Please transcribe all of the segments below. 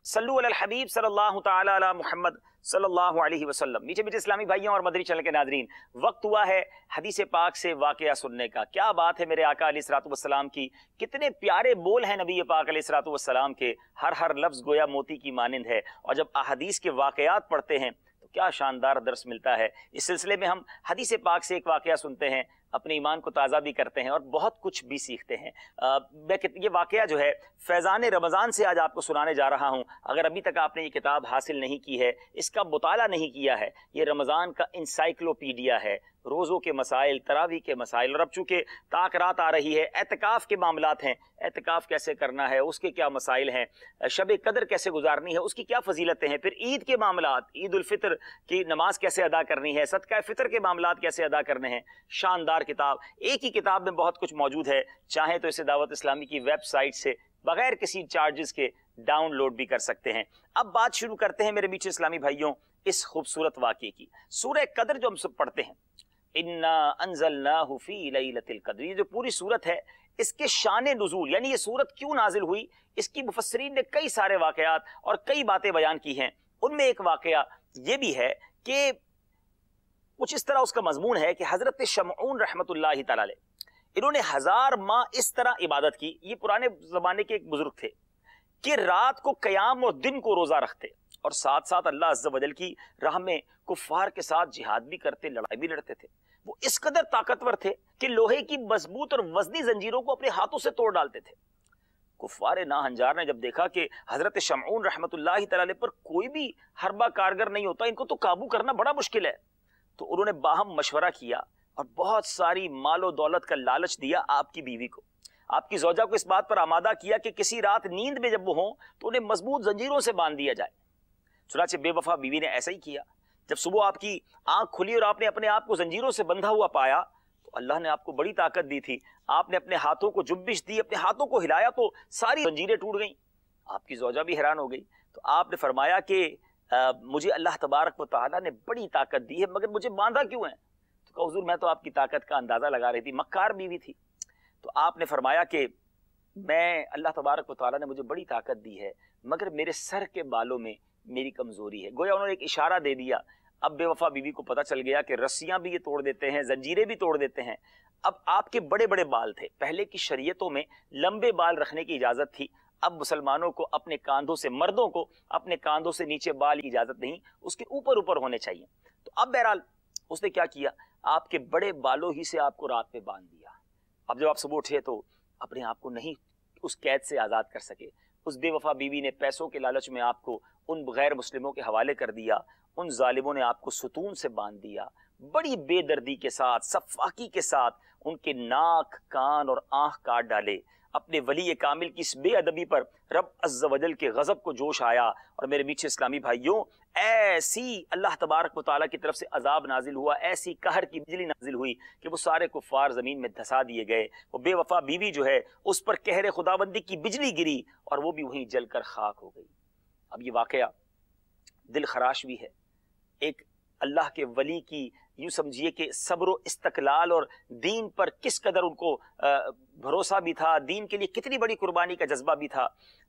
सल्लु अलल हबीब सल्लल्लाहु ताला अला मुहम्मद सल्लल्लाहु अलैहि वसल्लम। मीठे मीठे इस्लामी भाइयों और मदरी चैनल के नाजरीन, वक्त हुआ है हदीस पाक से वाकया सुनने का। क्या बात है मेरे आका अलैहिस्सलातु वस्सलाम की, कितने प्यारे बोल हैं नबी पाक अलैहिस्सलातु वस्सलाम के, हर लफ्ज गोया मोती की मानिंद है। और जब अहदीस के वाकयात पढ़ते हैं तो क्या शानदार दर्स मिलता है। इस सिलसिले में हम हदीस पाक से एक वाकया सुनते हैं, अपने ईमान को ताज़ा भी करते हैं और बहुत कुछ भी सीखते हैं। ये वाकया जो है फैज़ान रमज़ान से आज आपको सुनाने जा रहा हूँ। अगर अभी तक आपने ये किताब हासिल नहीं की है, इसका मुताला नहीं किया है, ये रमज़ान का इंसाइक्लोपीडिया है, रोज़ों के मसाइल, तरावी के मसाइल। और अब चूँकि ताक रात आ रही है, एतकाफ़ के मामलात हैं, एतकाफ़ कैसे करना है, उसके क्या मसाइल हैं, शब कदर कैसे गुजारनी है, उसकी क्या फजीलतें हैं, फिर ईद के मामलात, ईद उल फितर की नमाज कैसे अदा करनी है, सदका फितर के मामलात कैसे अदा करने हैं। शानदार किताब, एक ही किताब में बहुत कुछ मौजूद है। चाहे तो इसे दावत इस्लामी की वेबसाइट से बगैर किसी चार्जेस के डाउनलोड भी कर सकते हैं। अब बात शुरू करते हैं मेरे मीठे इस्लामी भाइयों इस खूबसूरत वाक़े की। सूरह कदर जो हम सब पढ़ते हैं, इन्ना अंज़लनाहु फी लैलतिल क़द्र, ये जो पूरी सूरत है इसके शान नुज़ूल यानी ये सूरत क्यों नाजिल हुई, इसकी मुफस्सिरीन ने कई सारे वाक़यात और कई बातें बयान की हैं। उनमें एक वाक़या ये भी है कि कुछ इस तरह उसका मजमून है कि हजरत शमऊन रहमतुल्लाहि तआला अलैह, इन्होंने 1000 माह इस तरह इबादत की। ये पुराने जमाने के एक बुजुर्ग थे कि रात को कयाम और दिन को रोजा रखते और साथ साथ अल्लाह अज़्ज़ व जल की राह में कुफ्फार के साथ जिहाद भी करते, लड़ाई भी लड़ते थे। वो इस कदर ताकतवर थे कि लोहे की मजबूत और वजनी जंजीरों को अपने हाथों से तोड़ डालते थे। कुफ्फार नाहंजार ने जब देखा कि हजरत शमऊन रहमतुल्लाहि तआला अलैह पर कोई भी हरबा कारगर नहीं होता, इनको तो काबू करना बड़ा मुश्किल है, तो उन्होंने बाहम मशवरा किया और बहुत सारी मालो दौलत का लालच दिया आपकी बीवी को, आपकी ज़ौजा को इस बात पर आमादा किया कि किसी रात नींद में जब वो हों तो उन्हें मजबूत जंजीरों से बांध दिया जाए। चुनांचे बेवफा बीवी ने ऐसा ही किया। जब सुबह आपकी आंख खुली और आपने अपने आप को जंजीरों से बंधा हुआ पाया तो अल्लाह ने आपको बड़ी ताकत दी थी। आपने अपने हाथों को जुब्बिश दी, अपने हाथों को हिलाया तो सारी जंजीरें टूट गईं। आपकी ज़ौजा भी हैरान हो गई। तो आपने फरमाया कि मुझे अल्लाह तबारक व तआला ने बड़ी ताकत दी है, मगर मुझे बांधा क्यों है? तो कहा हुजूर मैं तो आपकी ताकत का अंदाजा लगा रही थी, मक्कार बीवी थी। तो आपने फरमाया कि मैं अल्लाह तबारक व तआला ने मुझे बड़ी ताकत दी है, मगर मेरे सर के बालों में मेरी कमजोरी है। गोया उन्होंने एक इशारा दे दिया। अब बेवफा बीवी को पता चल गया कि रस्सियां भी ये तोड़ देते हैं, जंजीरें भी तोड़ देते हैं। अब आपके बड़े बड़े बाल थे, पहले की शरीयतों में लंबे बाल रखने की इजाजत थी, अब मुसलमानों को अपने कांधों से, मर्दों को अपने कांधों से नीचे बाल की इजाजत नहीं, उसके ऊपर ऊपर होने चाहिए। तो अब बहरहाल उसने क्या किया, आपके बड़े बालों ही से आपको रात में बांध दिया। अब जब आप सुबह उठे तो अपने आप को नहीं उस कैद से आज़ाद कर सके। उस बेवफा बीवी ने पैसों के लालच में आपको उन गैर मुस्लिमों के हवाले कर दिया, उन जालिमों ने आपको सुतून से बांध दिया। बड़ी बेदर्दी के साथ, सफाकी के साथ उनके नाक, कान और आंख काट डाले। अपने वली कामिल की इस बेअदबी पर रब अज़्ज़ व जल के गज़ब को जोश आया। और मेरे मीठे इस्लामी भाइयों, ऐसी अल्लाह तबारक व तआला की तरफ से अजाब नाजिल हुआ, ऐसी कहर की बिजली नाजिल हुई कि वो सारे कुफ्फार ज़मीन में धसा दिए गए। वो बेवफा बीवी जो है उस पर कहर खुदाबंदी की बिजली गिरी और वो भी वहीं जलकर खाक हो गई। अब ये वाकया दिल खराश भी है। एक अल्लाह के वली की यूं समझिए कि सब्र व इस्तकलाल और दीन पर किस कदर उनको भरोसा भी था, दीन के लिए कितनी बड़ी कुर्बानी का जज्बा भी था,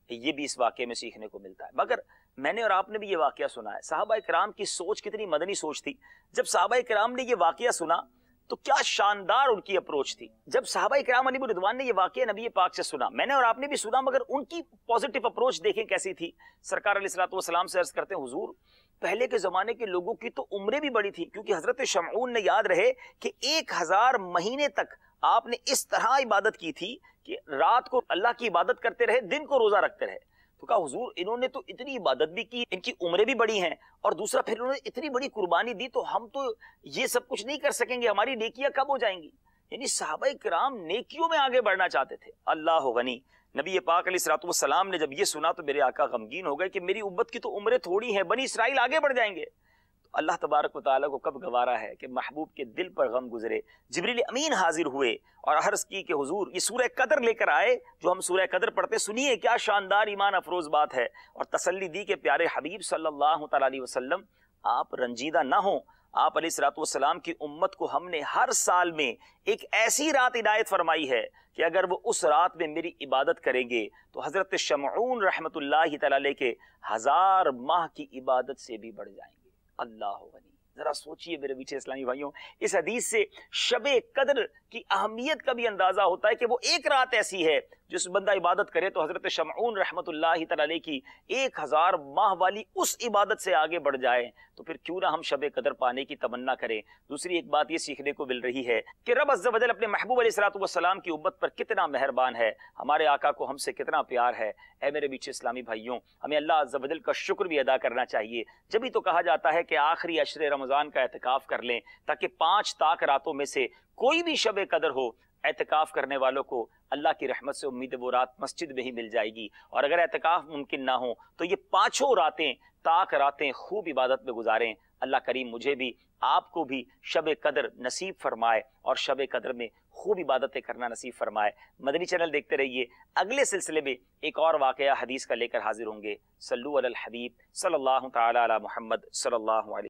ये भी इस वाक़े में सीखने को मिलता है। मगर मैंने और आपने भी ये वाक़या सुना है, सहाबा इकराम की सोच कितनी मदनी सोच थी। जब सहाबा इकराम ने ये वाक़या सुना तो क्या शानदार उनकी अप्रोच थी। जब सहाबा इकराम अलैहिम रिदवान ने ये वाक़या नबी पाक से सुना, मैंने और आपने भी सुना, मगर उनकी पॉजिटिव अप्रोच देखें कैसी थी। सरकार अलैहिस्सलातु वस्सलाम से अर्ज करते हैं, हुजूर पहले के जमाने के लोगों की तो उम्रें भी बड़ी थी, क्योंकि हजरत शमऊन ने याद रहे कि 1000 महीने तक आपने इस तरह इबादत की थी कि रात को अल्लाह की इबादत करते रहे, दिन को रोजा रखते रहे। तो कहा हुजूर इन्होंने तो इतनी इबादत भी की, इनकी उम्रें भी बड़ी हैं, और दूसरा फिर इन्होंने इतनी बड़ी कुर्बानी दी, तो हम तो ये सब कुछ नहीं कर सकेंगे, हमारी नेकियां कब हो जाएंगी। यानी सहाबा किराम नेकियों में आगे बढ़ना चाहते थे। अल्लाह गनी। नबी पाक अलैहिस्सलातु वस्सलाम ने जब ये सुना तो मेरे आका गमगीन हो गए कि मेरी उम्मत की तो उम्रें थोड़ी हैं, बनी इसराइल आगे बढ़ जाएंगे। तो अल्लाह तबारक व तआला को कब गवारा है कि महबूब के दिल पर गम गुजरे। जिब्रील अमीन हाजिर हुए और अर्ज की कि हुजूर ये सूरह कदर लेकर आए, जो हम सूरह कदर पढ़ते, सुनिए क्या शानदार ईमान अफरोज बात है। और तसल्ली दी कि प्यारे हबीब सल्लल्लाहु तआला अलैहि वसल्लम आप रंजीदा ना हो آپ अलैहिस्सलाम की उम्मत को हमने हर साल में एक ऐसी रात इनायत फरमाई है कि अगर वो उस रात में मेरी इबादत करेंगे तो हजरत शमऊन रहमतुल्लाहि तआला अलैह के 1000 माह की इबादत से भी बढ़ जाएंगे। अल्लाह गनी। जरा सोचिए मेरे मीठे इस्लामी भाइयों, इस हदीस से शबे कद्र की अहमियत का भी अंदाजा होता है कि वो एक रात ऐसी है जिस बंदा इबादत करे तो हजरत शमऊन रहमतुल्लाहि तआला अलैह की 1000 माह वाली उस इबादत से आगे बढ़ जाए। तो फिर क्यों ना हम शबे कद्र पाने की तमन्ना करें। दूसरी एक बात ये सीखने को मिल रही है कि रब अज़्ज़ व जल अपने महबूब अलैहिस्सलाम की उम्मत पर कितना मेहरबान है, हमारे आका को हमसे कितना प्यार है। ऐ मेरे मीठे इस्लामी भाइयों, हमें अल्लाह अज़्ज़ व जल का शुक्र भी अदा करना चाहिए। जब ही तो कहा जाता है कि आखिरी अशरे रमज़ान का एहतिकाफ कर लें ताकि 5 ताक रातों में से कोई भी शबे कद्र हो। एहतिकाफ करने वालों को अल्लाह की रहमत से उम्मीद है वो रात मस्जिद में ही मिल जाएगी, और अगर एहतिकाफ मुमकिन ना हो तो ये 5 रातें ताक रातें खूब इबादत में गुजारें। अल्लाह करीम मुझे भी आपको भी शबे कद्र नसीब फरमाए और शबे कद्र में खूब इबादतें करना नसीब फरमाए। मदनी चैनल देखते रहिए। अगले सिलसिले में एक और वाकया हदीस का लेकर हाजिर होंगे। सल्लु अलल हबीब सल्लल्लाहु तआला अला मुहम्मद सल्लल्लाहु अलैहि